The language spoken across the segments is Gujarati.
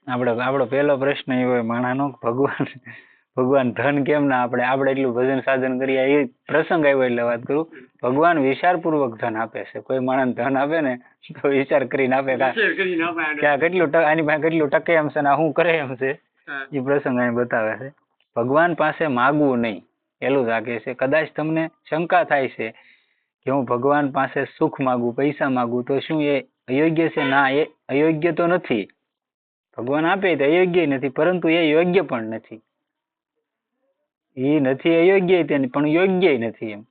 આપણો પહેલો પ્રશ્ન એ હોય માણાનો, ભગવાન ધન કેમ ના આપણે એટલું ભજન સાધન કરીએ, એ પ્રસંગ આવ્યો એટલે વાત કરું. ભગવાન વિચારપૂર્વક ધન આપે છે. કોઈ માણસ ધન આપે ને તો વિચાર કરીને આપે કે આ કેટલું આની પાસે કેટલું ટકે એમ છે ને શું કરે એમ છે, એ પ્રસંગ અહીં બતાવે છે. ભગવાન પાસે માગવું નહીં, પેલું રાખે છે. કદાચ તમને શંકા થાય છે કે હું ભગવાન પાસે સુખ માગું, પૈસા માગું તો શું એ અયોગ્ય છે? ના, એ અયોગ્ય તો નથી. ભગવાન આપે તો અયોગ્ય નથી, પરંતુ એ યોગ્ય પણ નથી. એ નથી અયોગ્ય પણ યોગ્ય નથી. એમ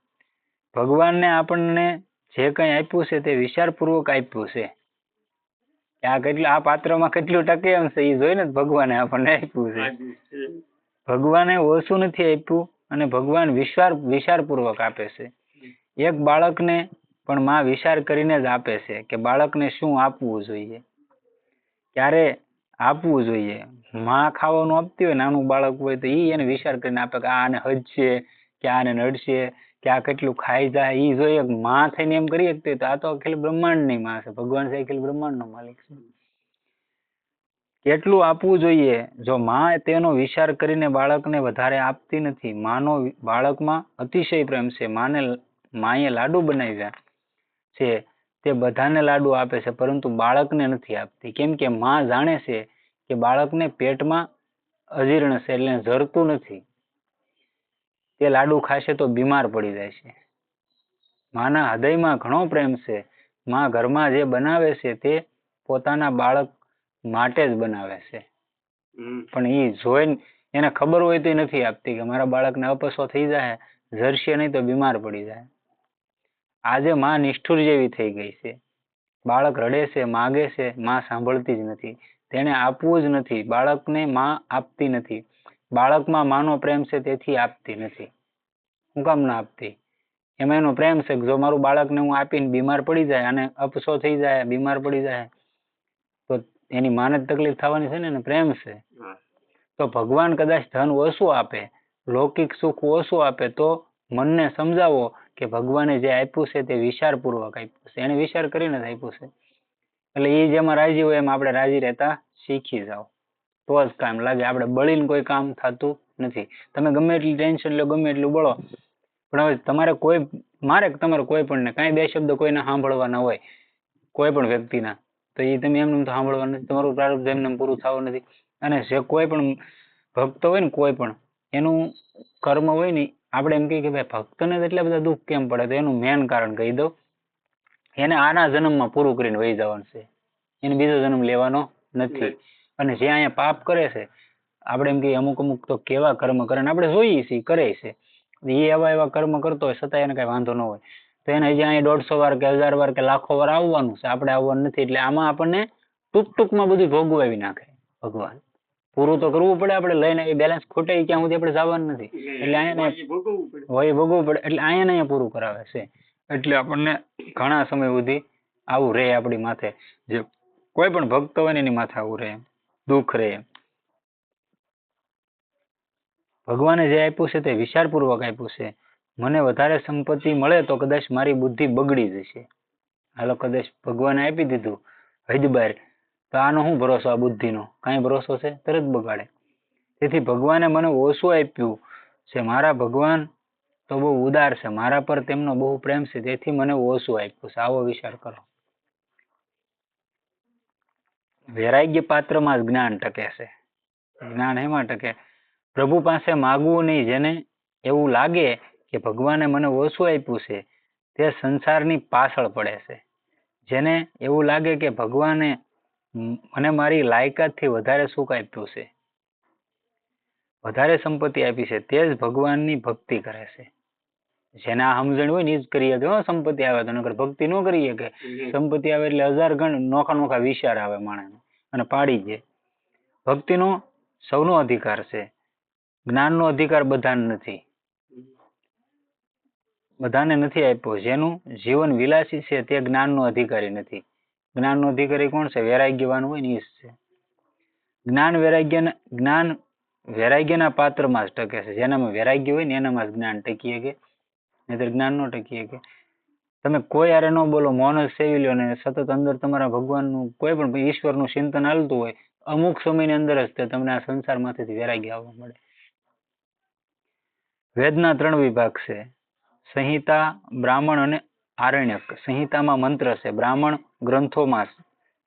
ભગવાનને આપણને જે કંઈ આપ્યું છે તે વિચારપૂર્વક આપ્યું છે. આ પાત્રમાં કેટલું ટકે એમ છે એ જોઈને ભગવાને આપણને આપ્યું છે. ભગવાને ઓછું નથી આપ્યું, અને ભગવાન વિચારપૂર્વક આપે છે. એક બાળકને પણ માં વિચાર કરીને જ આપે છે કે બાળકને શું આપવું જોઈએ, ક્યારે આપવું જોઈએ. માં ખાવાનું આપતી હોય, નાનું બાળક હોય તો એને વિચાર કરીને આપે કે આને હજશે કે આને નડશે કે આ કેટલું ખાઈ જાય. એ જોઈએ માં થઈને એમ કરી શકતી તો આ તો અખિલ બ્રહ્માંડની માં છે. ભગવાન છે અખિલ બ્રહ્માંડનો માલિક છે. કેટલું આપવું જોઈએ? જો માં તેનો વિચાર કરીને બાળકને વધારે આપતી નથી. માનો બાળકમાં અતિશય પ્રેમ છે. માએ લાડુ બનાવ્યા છે, તે બધાને લાડુ આપે છે, પરંતુ બાળકને નથી આપતી. કેમ કે માં જાણે છે કે બાળકને પેટમાં અજીર્ણ છે, એટલે ઝરતું નથી. તે લાડુ ખાશે તો બીમાર પડી જાય છે. માના હૃદયમાં ઘણો પ્રેમ છે. માં ઘરમાં જે બનાવે છે તે પોતાના બાળક માટે જ બનાવે છે, પણ એ જોઈને એને ખબર હોય તો નથી આપતી કે મારા બાળકને અપસો થઈ જાય, ઝરશે નહીં તો બીમાર પડી જાય. આજે માં નિષ્ઠુર જેવી થઈ ગઈ છે. બાળક રડે છે, માગે છે, માં સાંભળતી જ નથી. તેને આપવું જ નથી. બાળકને માં આપતી નથી. બાળકમાં માનો પ્રેમ છે તેથી આપતી નથી. હું કામ ના આપતી? એમાં એનો પ્રેમ છે કે જો મારું બાળકને હું આપીને બીમાર પડી જાય અને અપસો થઈ જાય, બીમાર પડી જાય તો એની માને જ તકલીફ થવાની છે ને, પ્રેમ છે. તો ભગવાન કદાચ ધન ઓછું આપે, લૌકિક સુખ ઓછું આપે, તો મનને સમજાવો કે ભગવાને જે આપ્યું છે તે વિચારપૂર્વક આપ્યું છે. એને વિચાર કરીને જ આપ્યું છે. એટલે એ જેમાં રાજી હોય એમાં આપણે રાજી રહેતા શીખી જાઓ તો જ કામ લાગે. આપણે બળીને કોઈ કામ થતું નથી. તમે ગમે એટલી ટેન્શન લો, ગમે એટલું બળો, પણ હવે તમારે તમારે કોઈ પણ ને કાંઈ બે શબ્દ કોઈને સાંભળવાના હોય કોઈ પણ વ્યક્તિના, તો એ તમે એમને તો સાંભળવાનું નથી. તમારું પ્રારબ્ધ એમને પૂરું થવું નથી. અને જે કોઈ પણ ભક્ત હોય ને, કોઈ પણ એનું કર્મ હોય ને, આપણે એમ કહીએ કે ભાઈ ભક્તને જ એટલા બધા દુઃખ કેમ પડે, તો એનું મેન કારણ કહી દઉં. એને આના જન્મમાં પૂરું કરીને વહી જવાનું છે. એને બીજો જન્મ લેવાનો નથી. અને જે અહીંયા પાપ કરે છે, આપણે એમ કહીએ અમુક તો કેવા કર્મ કરે, આપણે જોઈએ છીએ કરે છે, એ એવા કર્મ કરતો હોય છતાં એને કઈ વાંધો ન હોય, તો એને હજી અહીંયા 150 વાર કે 1000 વાર કે લાખો વાર આવવાનું છે. આપણે આવવાનું નથી. એટલે આમાં આપણને ટૂંકમાં બધું ભોગવાવી નાખે ભગવાન. પૂરું તો કરવું પડે. આપણે લઈને બેલેન્સ ખૂટે ક્યાં સુધી આપણે જવાનું નથી. એટલે અહીંયા ભોગવવું પડે. એટલે અહીંયા પૂરું કરાવે છે. એટલે આપણને ઘણા સમય સુધી આવું રહે આપણી માથે. જે કોઈ પણ ભક્ત હોય ને એની માથે આવું રહે, દુઃખ રહે. ભગવાને જે આપ્યું છે તે વિચારપૂર્વક આપ્યું છે. મને વધારે સંપત્તિ મળે તો કદાચ મારી બુદ્ધિ બગડી જશે. હાલો, કદાચ ભગવાને આપી દીધું હૈદબાર, તો આનો શું ભરોસો? આ બુદ્ધિનો કાંઈ ભરોસો છે? તરત બગાડે. તેથી ભગવાને મને ઓછું આપ્યું છે. મારા ભગવાન તો બહુ ઉદાર છે. મારા પર તેમનો બહુ પ્રેમ છે, તેથી મને ઓછું આપ્યું છે. આવો વિચાર કરો. વૈરાગ્ય પાત્રમાં જ જ્ઞાન ટકે છે. જ્ઞાન એમાં ટકે, પ્રભુ પાસે માગવું નહીં. જેને એવું લાગે કે ભગવાને મને ઓછું આપ્યું છે તે સંસારની પાછળ પડે છે. જેને એવું લાગે કે ભગવાને મને મારી લાયકાતથી વધારે સુખ આપ્યું છે, વધારે સંપત્તિ આપી છે, તે જ ભગવાનની ભક્તિ કરે છે. જેને આ સમજણ હોય ને એ જ કરી શકે. સંપત્તિ આવે તો નકર ભક્તિ ન કરી શકે. સંપત્તિ આવે એટલે 1000 ગણ નોખા વિચાર આવે માણસને અને પાડી દે. ભક્તિનો સૌનો અધિકાર છે. જ્ઞાનનો અધિકાર બધાને નથી. બધાને નથી આપ્યો. જેનું જીવન વિલાસી છે તે જ્ઞાનનો અધિકારી નથી. જ્ઞાનનો અધિકારી કોણ છે? વૈરાગ્યવાન હોય ને એ જ છે. જ્ઞાન વૈરાગ્યના પાત્રમાં જ ટકે છે. જેનામાં વૈરાગ્ય હોય ને એનામાં જ જ્ઞાન ટકી શકે, નહીતર જ્ઞાન ન ટકી શકે. તમે કોઈ હારે ન બોલો, મૌન જ સેવી લો ને સતત અંદર તમારા ભગવાનનું કોઈ પણ ઈશ્વરનું ચિંતન હાલતું હોય અમુક સમયની અંદર જ તે તમને આ સંસારમાંથી વૈરાગ્ય આવવા મળે. વેદના 3 વિભાગ છે: સંહિતા, બ્રાહ્મણ અને આરણ્યક. સંહિતામાં મંત્ર છે, બ્રાહ્મણ ગ્રંથોમાં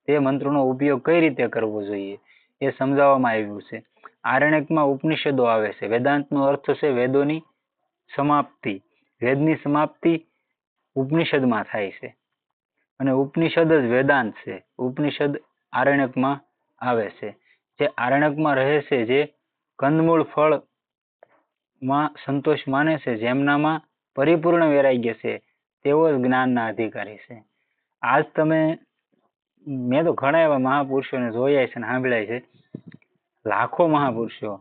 તે મંત્રનો ઉપયોગ કઈ રીતે કરવો જોઈએ એ સમજાવવામાં આવ્યું છે. આરણ્યકમાં ઉપનિષદો આવે છે. વેદાંતનો અર્થ છે વેદોની સમાપ્તિ. વેદની સમાપ્તિ ઉપનિષદમાં થાય છે અને ઉપનિષદ જ વેદાંત છે. ઉપનિષદ આરણ્યકમાં આવે છે. જે આરણ્યકમાં રહે છે, જે કંદમૂળ ફળ માં સંતોષ માને છે, જેમનામાં પરિપૂર્ણ વૈરાગ્ય છે, તેઓ જ જ્ઞાનના અધિકારી છે. આજ તમે મેં તો ઘણા એવા મહાપુરુષોને જોયા છે અને સાંભળ્યા છે. લાખો મહાપુરુષો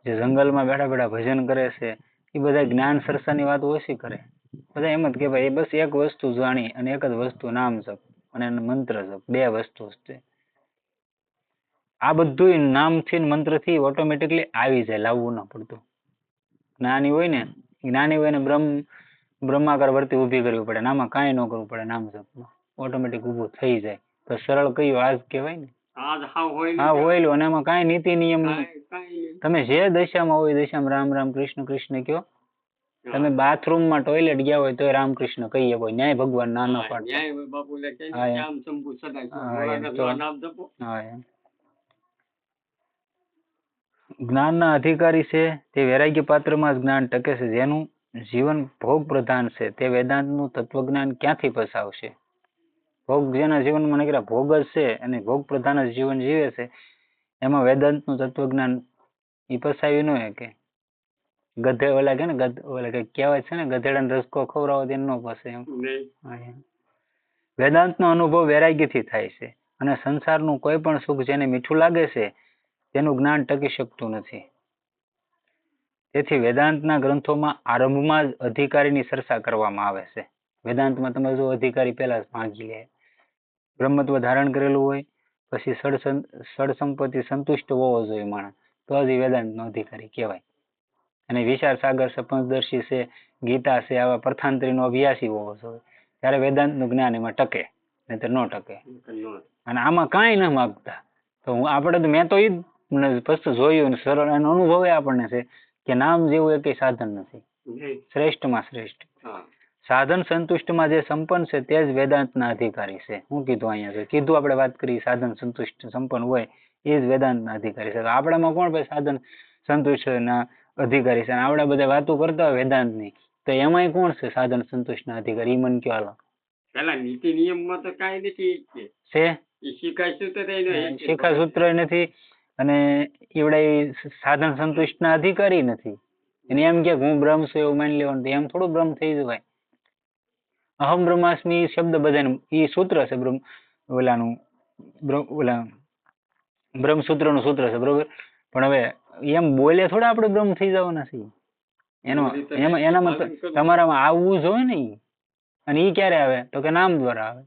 જે જંગલમાં બેઠા બેઠા ભજન કરે છે, એ બધા જ્ઞાન સરસાની વાત ઓછી કરે. બધા એમ જ કે ભાઈ બસ એક વસ્તુ જાણી અને એક જ વસ્તુ નામ જપ અને મંત્ર જપ, 2 વસ્તુ છે. આ બધું નામથી મંત્રથી ઓટોમેટિકલી આવી જાય, લાવવું ન પડતું. જ્ઞાની હોય ને, બ્રહ્માકાર વર્તી ઊભી કરવી પડે, આમાં કાંઈ ન કરવું પડે. નામ જપમાં ઓટોમેટિક ઊભું થઈ જાય. તો સરળ કયું આજ કહેવાય ને. હા હોયલું, અને એમાં કાંઈ નીતિ નિયમ તમે જે દશામાં હોય દશામાં રામ રામ કૃષ્ણ કૃષ્ણ કયો. તમે બાથરૂમમાં ટોયલેટ ગયા હોય તો રામ કૃષ્ણ કહીએ, કોઈ ન્યાય ભગવાન ના ન પાડતા. જ્ઞાનના અધિકારી છે તે વૈરાગ્ય પાત્રમાં જ જ્ઞાન ટકે છે. જેનું જીવન ભોગ પ્રધાન છે તે વેદાંતનું તત્વજ્ઞાન ક્યાંથી પસાવશે? ભોગ જેના જીવનમાં નીકળ્યા ભોગ જ છે અને ભોગ પ્રધાન જ જીવન જીવે છે, એમાં વેદાંતનું તત્વજ્ઞાન એ પસાવી ન કે ગધે ઓલા કે ને ઓલા કઈ કહેવાય છે ને, ગધેડાને રસકો ખવડાવો તે ન પસે એમ. વેદાંતનો અનુભવ વૈરાગ્યથી થાય છે અને સંસારનું કોઈ પણ સુખ જેને મીઠું લાગે છે તેનું જ્ઞાન ટકી શકતું નથી. તેથી વેદાંતના ગ્રંથોમાં આરંભમાં જ અધિકારીની ચર્ચા કરવામાં આવે છે. વેદાંતમાં તમે જો અધિકારી પહેલા માંગી લે, બ્રહ્મત્વ ધારણ કરેલું હોય, પછી સડ સંપત્તિ સંતુષ્ટ હોવો જોઈએ માણસ, તો જ વેદાંતનો અધિકારી કહેવાય. અને વિચાર સાગર છે, પંચદર્શી છે, ગીતા છે, આવા પ્રથાંતરીનો અભ્યાસી હોવો જોઈએ, ત્યારે વેદાંતનું જ્ઞાન એમાં ટકે, નહીં તો ન ટકે. અને આમાં કાંઈ ન માગતા તો આપણે તો મેં તો એ જ પછી જોયું સરળ એનો અનુભવ આપણને છે કે નામ જેવું એ કઈ સાધન નથી. શ્રેષ્ઠમાં શ્રેષ્ઠ સાધન સંતુષ્ટમાં જે સંપન્ન છે તે જ વેદાંતના અધિકારી છે. શું કીધું અહીંયા છે? કીધું આપણે વાત કરી સાધન સંતુષ્ટ સંપન્ન હોય એ જ વેદાંતના અધિકારી છે. આપણામાં કોણ ભાઈ સાધન સંતુષ્ટના અધિકારી છે? આવડા બધા વાતો કરતા હોય વેદાંતની, તો એમાંય કોણ છે સાધન સંતુષ્ટના અધિકારી? મન કયો હાલો. પેલા નીતિ નિયમમાં તો કાંઈ નથી છે, શિખા સૂત્ર નથી અને એવડા સાધન સંતુષ્ટના અધિકારી નથી. એને એમ કે હું બ્રહ્મ છું એવું માની લેવાનું, એમ થોડું બ્રહ્મ થઈ જવાય. અહમ બ્રહ્માસ્મિ શબ્દ બધાને એ સૂત્ર છે, ઓલા બ્રહ્મસૂત્રનું સૂત્ર છે, બરોબર. પણ હવે એમ બોલે થોડા આપણે બ્રહ્મ થઈ જવાના છીએ. એનામાં તમારામાં આવવું જોઈએ ને. અને એ ક્યારે આવે તો કે નામ દ્વારા આવે.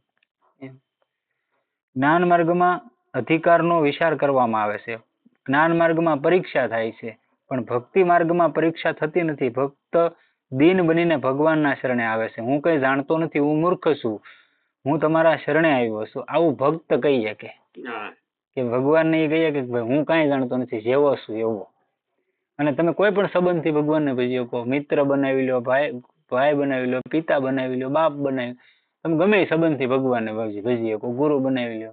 જ્ઞાન માર્ગમાં અધિકારનો વિચાર કરવામાં આવે છે. જ્ઞાન માર્ગમાં પરીક્ષા થાય છે, પણ ભક્તિ માર્ગમાં પરીક્ષા થતી નથી. ભક્ત દીન બનીને ભગવાનના શરણે આવે છે. હું કઈ જાણતો નથી, હું મૂર્ખ છું, હું તમારા શરણે આવ્યો છું, આવું ભક્ત કહીએ કે ભગવાનને એ કહીએ કે હું કાંઈ જાણતો નથી, જેવો છું એવો. અને તમે કોઈ પણ સંબંધથી ભગવાનને ભજી શકો, મિત્ર બનાવી લો, ભાઈ બનાવી લો, પિતા બનાવી લો, બાપ બનાવી, તમે ગમે એ સંબંધથી ભગવાનને ભજી શકો, ગુરુ બનાવી લો.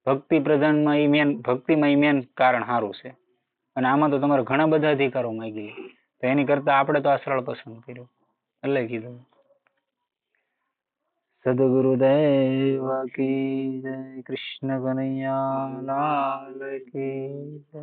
ભક્તિ પ્રધાનમાં ભક્તિમાં એ મેન કારણ સારું છે. અને આમાં તો તમારે ઘણા બધા અધિકારો માંગી લે, તો એની કરતા આપણે તો આ સરળ પસંદ કર્યો એટલે કીધું. સદગુરુદેવ કી જય, કૃષ્ણ કનૈયા લાલ કી જય.